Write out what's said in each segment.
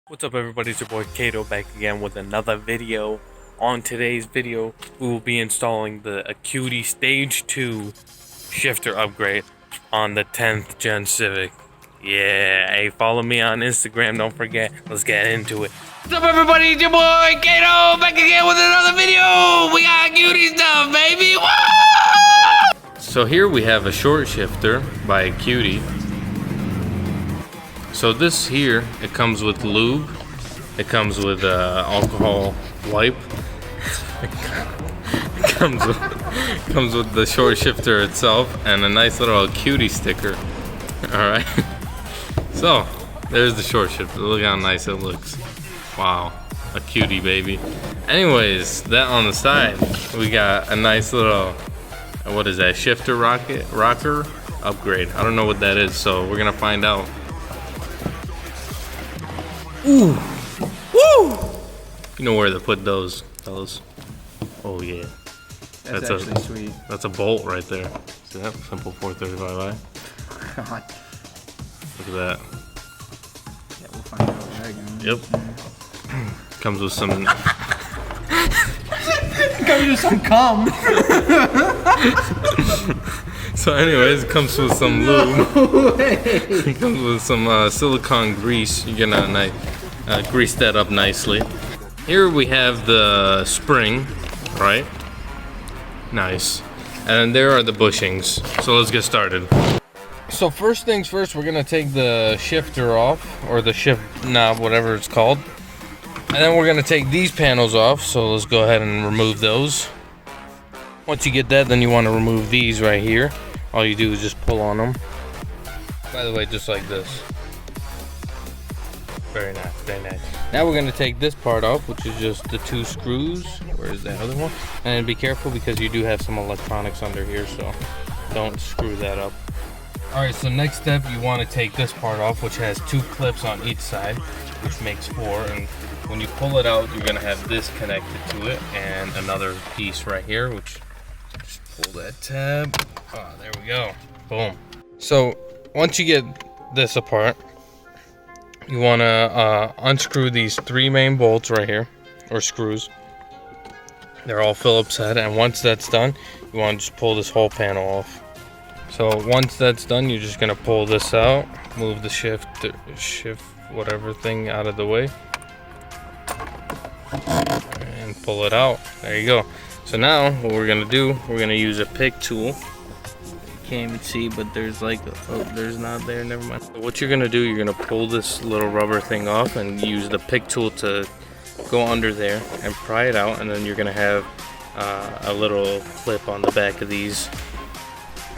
What's up everybody, it's your boy Kato back again with another video. On today's video, we will be installing the Acuity Stage 2 shifter upgrade on the 10th Gen Civic. Yeah, hey, follow me on Instagram, don't forget. Let's get into it. What's up everybody, it's your boy Kato back again with another video. We got Acuity stuff, baby. Woo! So here we have a short shifter by Acuity. So this here, it comes with lube, it comes with alcohol wipe, it comes with the short shifter itself, and a nice little Acuity sticker. Alright, so there's the short shifter. Look how nice it looks. Wow, Acuity baby. Anyways, that on the side, we got a nice little, what is that, shifter rocker upgrade. I don't know what that is, so we're gonna find out. Ooh, woo! You know where to put those, fellas. Oh yeah, that's actually sweet. That's a bolt right there. See that? Simple 435i. God. Look at that. Yeah, we'll find out what that goes. Yep. Comes with some. Comes with some cum. So anyways, it comes with some lube. It comes with some silicone grease. You're gonna grease that up nicely. Here we have the spring, right? Nice. And there are the bushings. So let's get started. So first things first, we're gonna take the shifter off, or the shift knob, whatever it's called. And then we're gonna take these panels off. So let's go ahead and remove those. Once you get that, then you want to remove these right here. All you do is just pull on them. By the way, just like this. Very nice, very nice. Now we're going to take this part off, which is just the two screws. Where's the other one? And be careful because you do have some electronics under here, so don't screw that up. Alright, so next step, you want to take this part off, which has two clips on each side, which makes four. And when you pull it out, you're going to have this connected to it, and another piece right here, which just pull that tab. Oh, there we go. Boom. So once you get this apart, you want to unscrew these three main bolts right here, or screws. They're all Phillips head, and once that's done, you want to just pull this whole panel off. So once that's done, you're just going to pull this out, move the shift whatever thing out of the way, and pull it out. There you go. So now what we're gonna do, we're gonna use a pick tool. You can't even see, but there's like, oh, there's not there, never mind. So what you're gonna do, you're gonna pull this little rubber thing off and use the pick tool to go under there and pry it out, and then you're gonna have a little clip on the back of these.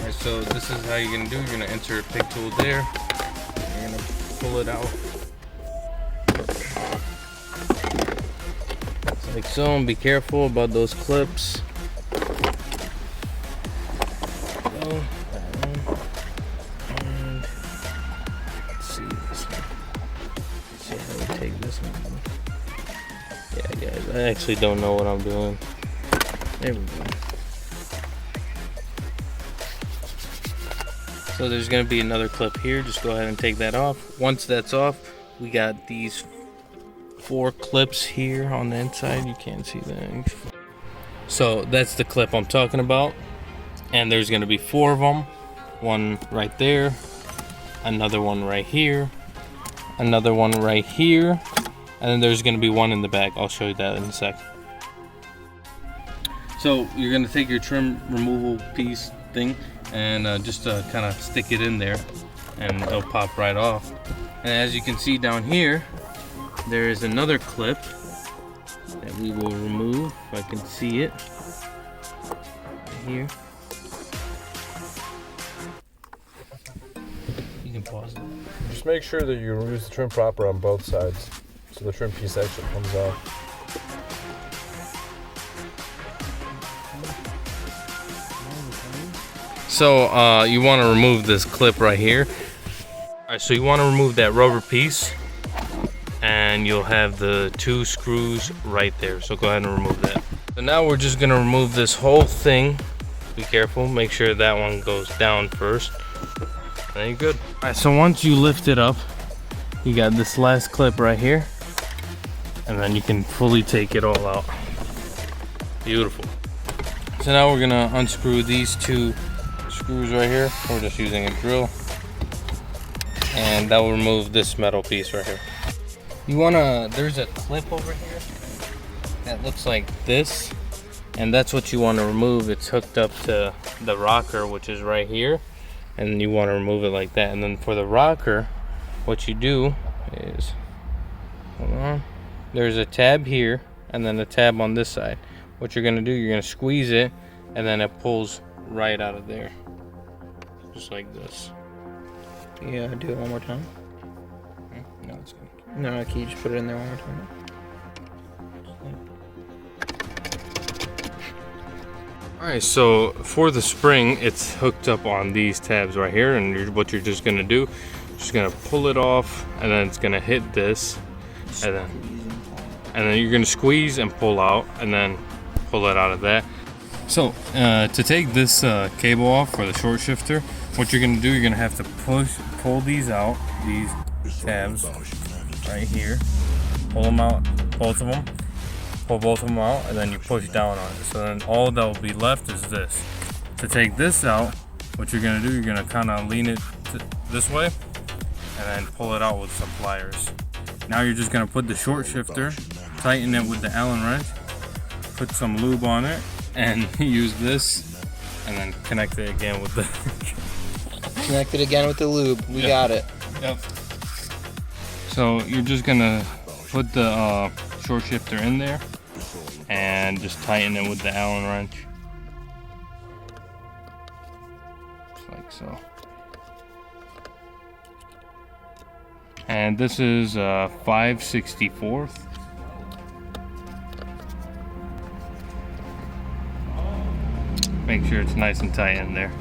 Alright, so this is how you're gonna do. You're gonna insert a pick tool there, and you're gonna pull it out. Like so, and be careful about those clips. So, that one. And let's see this one. Let's see how we take this one. Yeah, guys, I actually don't know what I'm doing. There we go. So there's gonna be another clip here. Just go ahead and take that off. Once that's off, we got these four clips here on the inside. You can't see that. So that's the clip I'm talking about, and there's going to be four of them. One right there, another one right here, another one right here, and then there's going to be one in the back. I'll show you that in a sec. So you're going to take your trim removal piece thing and just kind of stick it in there, and it'll pop right off. And as you can see down here, there is another clip that we will remove, if I can see it, right here. You can pause it. Just make sure that you use the trim proper on both sides, so the trim piece actually comes off. So you want to remove this clip right here. Alright, so you want to remove that rubber piece, and you'll have the two screws right there. So go ahead and remove that. So now we're just gonna remove this whole thing. Be careful, make sure that one goes down first. And you're good. Alright, so once you lift it up, you got this last clip right here. and then you can fully take it all out. Beautiful. So now we're gonna unscrew these 2 screws right here. We're just using a drill, and that will remove this metal piece right here. You wanna, there's a clip over here that looks like this, and that's what you want to remove. It's hooked up to the rocker, which is right here, and you want to remove it like that. And then for the rocker, what you do is, hold on, there's a tab here and then a tab on this side. What you're gonna do, you're gonna squeeze it, and then it pulls right out of there, just like this. Yeah, do it one more time. No, it's good. No, can you just put it in there one more time? Alright, so for the spring, it's hooked up on these tabs right here, and what you're just gonna do, just gonna pull it off, and then it's gonna hit this, and then you're gonna squeeze and pull out, and then pull it out of that. So to take this cable off for the short shifter, what you're gonna do, you're gonna have to pull these out, these tabs right here, pull them out, both of them. Pull both of them out, and then you push down on it. So then all that will be left is this. To take this out, what you're gonna do, you're gonna kind of lean it this way, and then pull it out with some pliers. Now you're just gonna put the short shifter, tighten it with the Allen wrench, put some lube on it, and use this, and then connect it again with the. Connect it again with the lube. We got it. Yep. So you're just gonna put the short shifter in there, and just tighten it with the Allen wrench, just like so. And this is 5/64. Make sure it's nice and tight in there.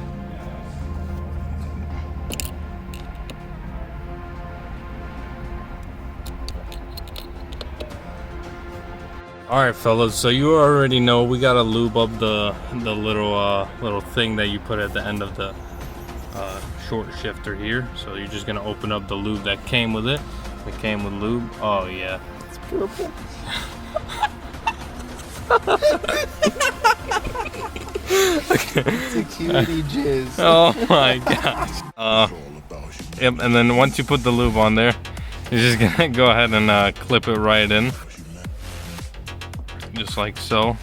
Alright fellas, so you already know we gotta lube up the little thing that you put at the end of the short shifter here. So you're just gonna open up the lube that came with it. It came with lube. Oh yeah. It's purple. It's Acuity jizz. Oh my gosh. Yep, and then once you put the lube on there, you're just gonna go ahead and clip it right in. Just like so.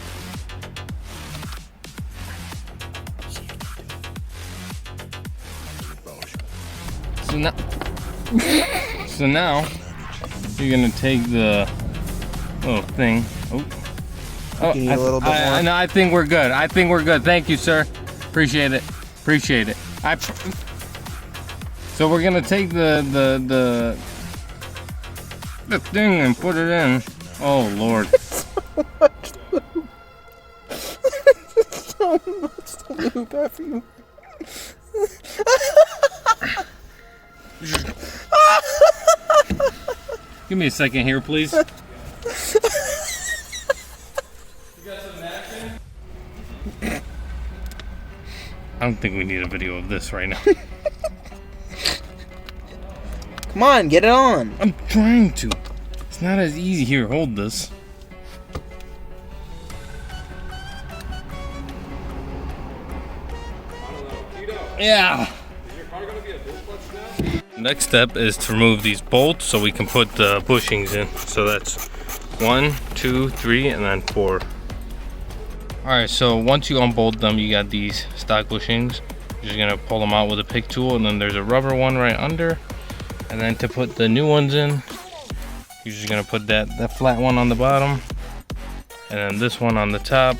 So now you're gonna take the little thing. Oh, You need a little bit more. no, I think we're good. I think we're good. Thank you, sir. Appreciate it. Appreciate it. So we're gonna take the thing and put it in. Oh Lord. So much lube after you. Give me a second here, please. You got some napkin? I don't think we need a video of this right now. Come on, get it on. I'm trying to. It's not as easy. Here, hold this. Yeah. Is your car gonna be a dual clutch now? Next step is to remove these bolts so we can put the bushings in. So that's 1, 2, 3, and then 4. Alright, so once you unbolt them, you got these stock bushings. You're just gonna pull them out with a pick tool, and then there's a rubber one right under. And then to put the new ones in, you're just gonna put that flat one on the bottom, and then this one on the top,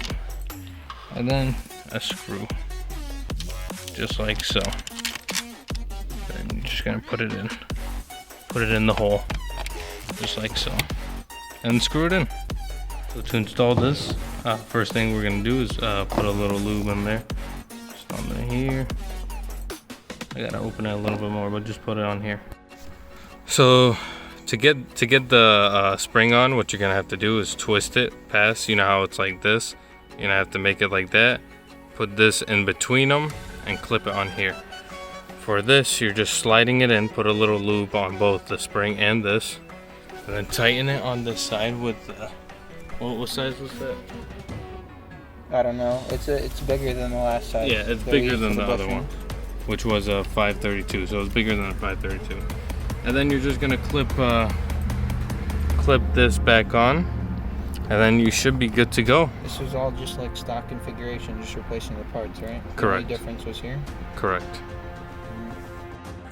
and then a screw. Just like so. And you're just gonna put it in the hole, just like so, and screw it in. So to install this, first thing we're gonna do is put a little lube in there, just on there here. I gotta open it a little bit more, but just put it on here. So to get the spring on, what you're gonna have to do is twist it past. You know how it's like this. You're gonna have to make it like that. Put this in between them and clip it on here. For this, you're just sliding it in, put a little lube on both the spring and this, And then tighten it on this side with what size was that? I don't know. It's bigger than the last size. Yeah, it's that we bigger used than for the other bushing. one, which was a 532. So it's bigger than a 532. And then you're just gonna clip this back on, and then you should be good to go. This was all just like stock configuration, just replacing the parts, right? Correct. The only difference was here. Correct.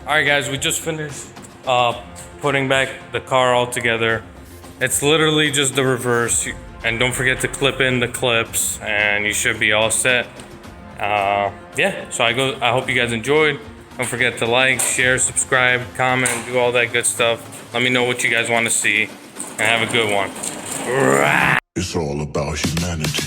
All right, guys, we just finished putting back the car all together. It's literally just the reverse, and don't forget to clip in the clips, and you should be all set. Yeah, so I hope you guys enjoyed. Don't forget to like, share, subscribe, comment, do all that good stuff. Let me know what you guys want to see, and have a good one. It's all about humanity.